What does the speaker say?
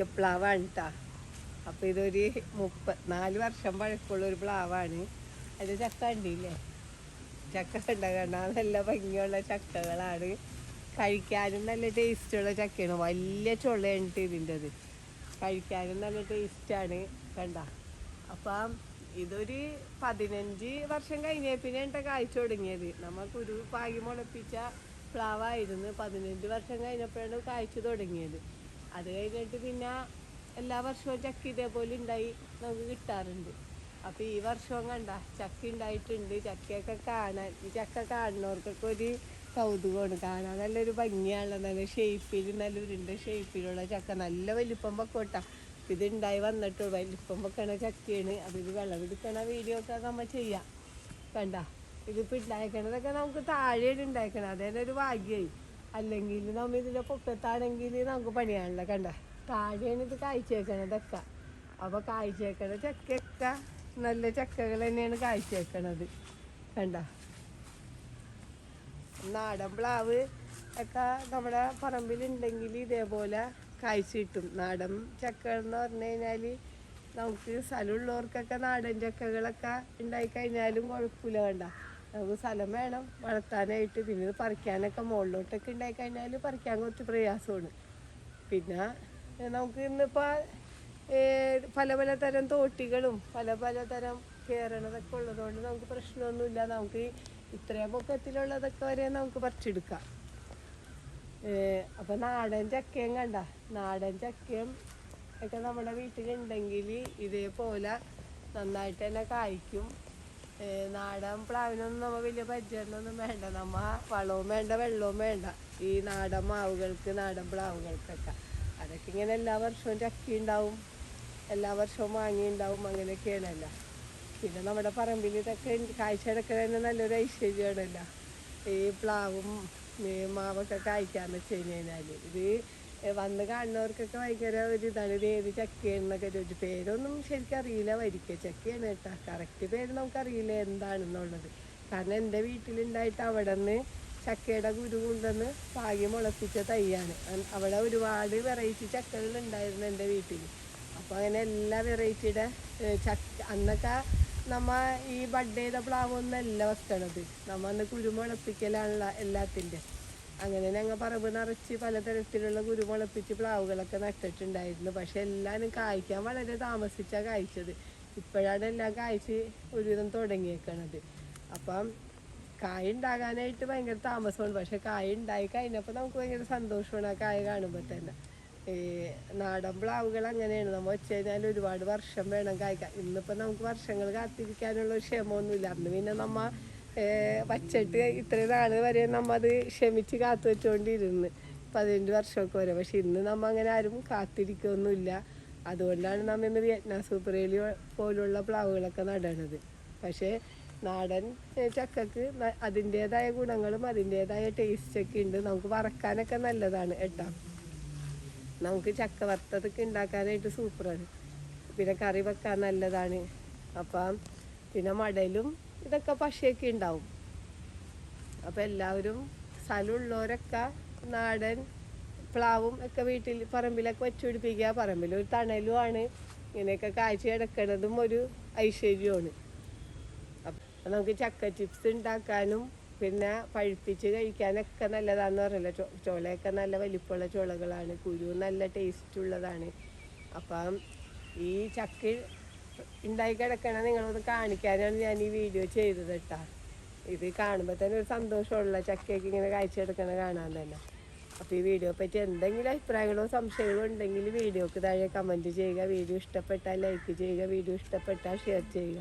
വരിക്കപ്ലാവാണ് കേട്ടോ. അപ്പോൾ ഇതൊരു 34 വർഷം പഴക്കമുള്ളൊരു പ്ലാവാണ്. അതിൻ്റെ ചക്ക ഉണ്ടില്ലേ, ചക്ക ഉണ്ടാകണ്ട നല്ല ഭംഗിയുള്ള ചക്കകളാണ്. കഴിക്കാനും നല്ല ടേസ്റ്റുള്ള ചക്കയാണ്. വലിയ ചുളയുണ്ട് ഇതിൻ്റെത്, കഴിക്കാനും നല്ല ടേസ്റ്റാണ് കണ്ട. അപ്പം ഇതൊരു 15 വർഷം കഴിഞ്ഞ പിന്നെ കായ്ച്ചു തുടങ്ങിയത്. നമുക്കൊരു പാകി മുളപ്പിച്ച പ്ലാവായിരുന്നു. 15 വർഷം കഴിഞ്ഞപ്പോഴാണ് കായ്ച്ചു തുടങ്ങിയത്. അത് കഴിഞ്ഞിട്ട് പിന്നെ എല്ലാ വർഷവും ചക്ക ഇതേപോലെ ഉണ്ടായി നമുക്ക് കിട്ടാറുണ്ട്. അപ്പോൾ ഈ വർഷവും കണ്ട ചക്ക ഉണ്ടായിട്ടുണ്ട്. ചക്കയൊക്കെ കാണാൻ, ഈ ചക്ക കാണുന്നവർക്കൊക്കെ ഒരു കൗതുകമാണ്. കാണാൻ നല്ലൊരു ഭംഗിയാണല്ലോ, നല്ല ഷേപ്പിൽ, നല്ല ഉരുണ്ട ഷേപ്പിലുള്ള ചക്ക, നല്ല വലിപ്പം വെക്കോട്ടാ. ഇത് ഉണ്ടായി വന്നിട്ട് വലിപ്പം വെക്കണ ചക്കയാണ്. അതിൽ വിളവെടുക്കണ വീഡിയോ ഒക്കെ നമ്മൾ ചെയ്യാം. കണ്ട ഇതിപ്പോൾ ഉണ്ടാക്കണതൊക്കെ നമുക്ക് താഴെയാണ് ഉണ്ടാക്കണം. അതന്നെ ഒരു ഭാഗ്യമായി. അല്ലെങ്കിൽ നമ്മൾ ഇതിൻ്റെ പൊക്കത്താണെങ്കിൽ നമുക്ക് പണിയാണല്ലോ. കണ്ട താഴെയാണ് ഇത് കായ്ച്ചേക്കണതൊക്കെ. അപ്പോൾ കായ്ച്ചേക്കണ ചക്കയൊക്കെ നല്ല ചക്കകൾ തന്നെയാണ് കായ്ച്ചേക്കണത്. കണ്ട നാടൻ പ്ലാവ് ഒക്കെ നമ്മുടെ പറമ്പിലുണ്ടെങ്കിൽ ഇതേപോലെ കായ്ച്ചു കിട്ടും. നാടൻ ചക്ക എന്ന് പറഞ്ഞു കഴിഞ്ഞാൽ നമുക്ക് സ്ഥലമുള്ളവർക്കൊക്കെ നാടൻ ചക്കകളൊക്കെ ഉണ്ടായിക്കഴിഞ്ഞാലും കുഴപ്പമില്ല. വേണ്ട, നമുക്ക് സ്ഥലം വേണം വളർത്താനായിട്ട്. പിന്നെ ഇത് പറിക്കാനൊക്കെ മുകളിലോട്ടൊക്കെ ഉണ്ടായിക്കഴിഞ്ഞാൽ പറിക്കാൻ കുറച്ച് പ്രയാസമാണ്. പിന്നെ നമുക്ക് ഇന്നിപ്പോൾ പല പല തരം തോട്ടികളും പല പല തരം കയറണതൊക്കെ ഉള്ളതുകൊണ്ട് നമുക്ക് പ്രശ്നമൊന്നുമില്ല. നമുക്ക് ഇത്രയും പൊക്കത്തിലുള്ളതൊക്കെ വരെ നമുക്ക് പറിച്ചെടുക്കാം. അപ്പം നാടൻ ചക്കയും കണ്ട, നാടൻ ചക്കയും ഒക്കെ നമ്മുടെ വീട്ടിലുണ്ടെങ്കിൽ ഇതേപോലെ നന്നായിട്ട് തന്നെ കായ്ക്കും. നാടൻ പ്ലാവിനൊന്നും നമ്മൾ വലിയ പരിചരണമൊന്നും വേണ്ട. നമ്മൾ വളവും വേണ്ട വെള്ളവും വേണ്ട. ഈ നാടൻ മാവുകൾക്ക്, നാടൻ പ്ലാവുകൾക്കൊക്കെ അതൊക്കെ ഇങ്ങനെ എല്ലാ വർഷവും ചക്ക ഉണ്ടാവും, എല്ലാ വർഷവും മാങ്ങ ഉണ്ടാവും, അങ്ങനെയൊക്കെയാണല്ല. പിന്നെ നമ്മുടെ പറമ്പിൽ ഇതൊക്കെ കായ്ച്ചെടുക്കുക തന്നെ നല്ലൊരു ഐശ്വര്യമാണല്ലോ. ഈ പ്ലാവും മാവൊക്കെ കായ്ക്കാന്ന് വെച്ച് കഴിഞ്ഞാൽ ഇത് വന്ന് കാണുന്നവർക്കൊക്കെ ഭയങ്കര ഒരു ഇതാണ്. ഇത് ഏത് ചക്കയെന്നൊക്കെ ചോദിച്ചു. പേരൊന്നും ശരിക്കും അറിയില്ല. വരിക്ക ചക്കയാണ് കേട്ടോ. കറക്റ്റ് പേര് നമുക്കറിയില്ല എന്താണെന്നുള്ളത്. കാരണം എൻ്റെ വീട്ടിലുണ്ടായിട്ട് അവിടെ നിന്ന് ചക്കയുടെ കുരു കൊണ്ടുവന്ന് പാകി മുളപ്പിച്ച തൈയാണ്. അവിടെ ഒരുപാട് വെറൈറ്റി ചക്കകൾ ഉണ്ടായിരുന്നു എൻ്റെ വീട്ടിൽ. അപ്പോൾ അങ്ങനെ എല്ലാ വെറൈറ്റിയുടെ ചക്ക അന്നൊക്കെ നമ്മ ഈ ബഡ് ചെയ്ത പ്ലാവൊന്നല്ല വെക്കണത്. നമ്മ അന്ന് കുരുമുളപ്പിക്കലാണുള്ള എല്ലാത്തിൻ്റെ. അങ്ങനെ ഞങ്ങൾ പറമ്പ് നിറച്ച് പലതരത്തിലുള്ള കുരുമുളപ്പിച്ച് പ്ലാവുകളൊക്കെ നട്ടിട്ടുണ്ടായിരുന്നു. പക്ഷെ എല്ലാവരും കായ്ക്കാൻ വളരെ താമസിച്ചാണ് കായ്ച്ചത്. ഇപ്പോഴാണ് എല്ലാം കായ്ച്ച് ഒരുവിധം തുടങ്ങിയേക്കണത്. അപ്പം കായ ഉണ്ടാകാനായിട്ട് ഭയങ്കര താമസമാണ്. പക്ഷെ കായ ഉണ്ടായി കഴിഞ്ഞപ്പോൾ നമുക്ക് ഭയങ്കര സന്തോഷമാണ് ആ കായ കാണുമ്പോൾ തന്നെ. നാടൻ പ്ലാവുകൾ അങ്ങനെയാണ്. നമ്മൾ വെച്ച് കഴിഞ്ഞാൽ ഒരുപാട് വർഷം വേണം കായ്ക്കാൻ. ഇന്നിപ്പോൾ നമുക്ക് വർഷങ്ങൾ കാത്തിരിക്കാനുള്ള ക്ഷമയൊന്നുമില്ല. അന്ന് പിന്നെ നമ്മൾ വച്ചിട്ട് ഇത്രയും നാൾ വരെ നമ്മൾ അത് ക്ഷമിച്ച് കാത്തു വെച്ചുകൊണ്ടിരുന്ന് 15 വർഷമൊക്കെ വരെ. പക്ഷെ ഇന്ന് നമ്മൾ അങ്ങനെ ആരും കാത്തിരിക്കുകയൊന്നുമില്ല. അതുകൊണ്ടാണ് നമ്മൾ ഇന്ന് വിയറ്റ്നാം സൂപ്പർ ഏലി പോലുള്ള പ്ലാവുകളൊക്കെ നടണത്. പക്ഷേ നാടൻ ചക്കക്ക് അതിൻ്റേതായ ഗുണങ്ങളും അതിൻ്റേതായ ടേസ്റ്റൊക്കെ ഉണ്ട്. നമുക്ക് വറക്കാനൊക്കെ നല്ലതാണ് കേട്ടോ. നമുക്ക് ചക്ക വറുത്തതൊക്കെ ഉണ്ടാക്കാനായിട്ട് സൂപ്പറാണ്. പിന്നെ കറി വെക്കാൻ നല്ലതാണ്. അപ്പം പിന്നെ മടലും ഇതൊക്കെ പശയൊക്കെ ഉണ്ടാവും. അപ്പോൾ എല്ലാവരും സ്ഥലമുള്ളവരൊക്കെ നാടൻ പ്ലാവും ഒക്കെ വീട്ടിൽ പറമ്പിലൊക്കെ വെച്ച് പിടിപ്പിക്കുക. പറമ്പിലൊരു തണലുമാണ്. ഇങ്ങനെയൊക്കെ കാഴ്ച കിടക്കുന്നതും ഒരു ഐശ്വര്യമാണ്. അപ്പം നമുക്ക് ചക്ക ചിപ്സ് ഉണ്ടാക്കാനും പിന്നെ പഴുപ്പിച്ച് കഴിക്കാനൊക്കെ നല്ലതാണെന്ന് പറയില്ല. ചുളയൊക്കെ നല്ല വലിപ്പമുള്ള ചുളകളാണ്. കുരു നല്ല ടേസ്റ്റുള്ളതാണ്. അപ്പം ഈ ചക്ക ഉണ്ടായി കിടക്കണ നിങ്ങളൊന്ന് കാണിക്കാനാണ് ഞാൻ ഈ വീഡിയോ ചെയ്തത് കേട്ടോ. ഇത് കാണുമ്പോൾ തന്നെ ഒരു സന്തോഷമുള്ള ചക്കയൊക്കെ ഇങ്ങനെ കാഴ്ചയെടുക്കണ കാണാൻ തന്നെ. അപ്പോൾ ഈ വീഡിയോ പറ്റി എന്തെങ്കിലും അഭിപ്രായങ്ങളോ സംശയങ്ങളോ ഉണ്ടെങ്കിൽ വീഡിയോക്ക് താഴെ കമൻറ്റ് ചെയ്യുക. വീഡിയോ ഇഷ്ടപ്പെട്ടാൽ ലൈക്ക് ചെയ്യുക. വീഡിയോ ഇഷ്ടപ്പെട്ടാൽ ഷെയർ ചെയ്യുക.